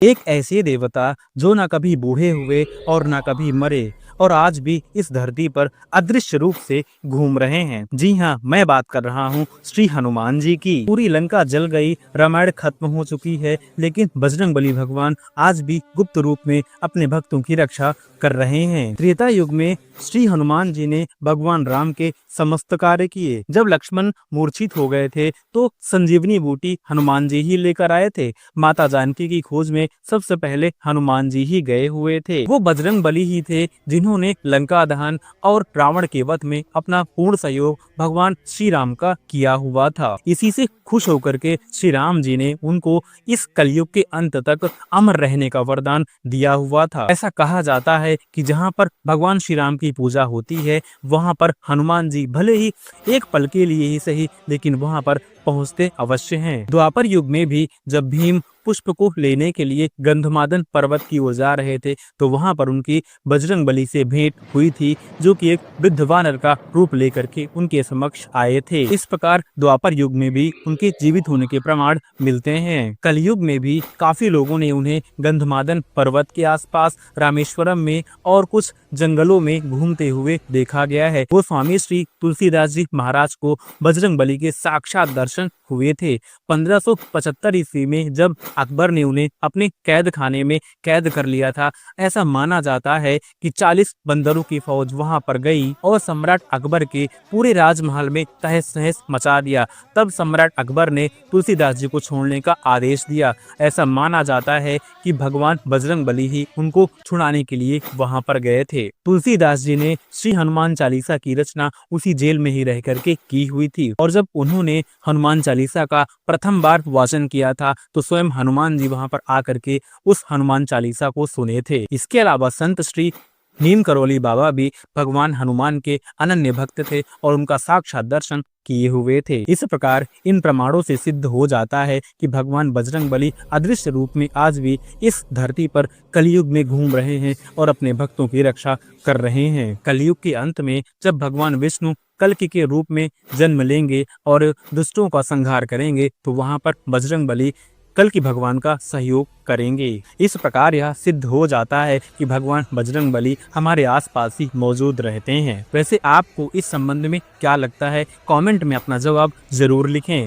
एक ऐसे देवता जो ना कभी बूढ़े हुए और ना कभी मरे और आज भी इस धरती पर अदृश्य रूप से घूम रहे हैं। जी हाँ, मैं बात कर रहा हूँ श्री हनुमान जी की। पूरी लंका जल गई, रामायण खत्म हो चुकी है, लेकिन बजरंगबली भगवान आज भी गुप्त रूप में अपने भक्तों की रक्षा कर रहे हैं। त्रेता युग में श्री हनुमान जी ने भगवान राम के समस्त कार्य किए। जब लक्ष्मण मूर्छित हो गए थे तो संजीवनी बूटी हनुमान जी ही लेकर आए थे। माता जानकी की खोज में सबसे पहले हनुमान जी ही गए हुए थे। वो बजरंग बली ही थे जिन्होंने लंका दहन और रावण के वध में अपना पूर्ण सहयोग भगवान श्री राम का किया हुआ था। इसी से खुश होकर के श्री राम जी ने उनको इस कलयुग के अंत तक अमर रहने का वरदान दिया हुआ था। ऐसा कहा जाता है कि जहाँ पर भगवान श्री राम की पूजा होती है वहाँ पर हनुमान जी भले ही एक पल के लिए ही सही, लेकिन वहाँ पर पहुँचते अवश्य हैं। द्वापर युग में भी जब भीम पुष्प को लेने के लिए गंधमादन पर्वत की ओर जा रहे थे तो वहां पर उनकी बजरंगबली से भेंट हुई थी, जो कि एक वृद्ध वानर का रूप लेकर के उनके समक्ष आए थे। इस प्रकार द्वापर युग में भी उनके जीवित होने के प्रमाण मिलते हैं। कलयुग में भी काफी लोगों ने उन्हें गंधमादन पर्वत के आसपास, रामेश्वरम में और कुछ जंगलों में घूमते हुए देखा गया है। वो स्वामी श्री तुलसीदास जी महाराज को बजरंगबली के साक्षात दर्शन हुए थे। 1575 ईस्वी में जब अकबर ने उन्हें अपने कैद खाने में कैद कर लिया था, ऐसा माना जाता है कि 40 बंदरों की फौज वहां पर गई और सम्राट अकबर के पूरे राजमहल में तहस नहस मचा दिया। तब सम्राट अकबर ने तुलसीदास जी को छोड़ने का आदेश दिया। ऐसा माना जाता है कि भगवान बजरंगबली ही उनको छुड़ाने के लिए वहां पर गए थे। तुलसीदास जी ने श्री हनुमान चालीसा की रचना उसी जेल में ही रह करके की हुई थी और जब उन्होंने हनुमान चालीसा का प्रथम बार वाचन किया था तो स्वयं हनुमान जी वहां पर आकर के उस हनुमान चालीसा को सुने थे। इसके अलावा संत श्री नीम करौली बाबा भी भगवान हनुमान के अनन्य भक्त थे और उनका साक्षात दर्शन किए हुए थे। इस प्रकार इन प्रमाणों से सिद्ध हो जाता है कि भगवान बजरंगबली अदृश्य रूप में आज भी इस धरती पर कलयुग में घूम रहे हैं और अपने भक्तों की रक्षा कर रहे हैं। कलयुग के अंत में जब भगवान विष्णु कल्कि के रूप में जन्म लेंगे और दुष्टों का संहार करेंगे तो वहां पर बजरंगबली कल्कि भगवान का सहयोग करेंगे। इस प्रकार यह सिद्ध हो जाता है कि भगवान बजरंगबली हमारे आसपास ही मौजूद रहते हैं। वैसे आपको इस संबंध में क्या लगता है? कमेंट में अपना जवाब जरूर लिखें।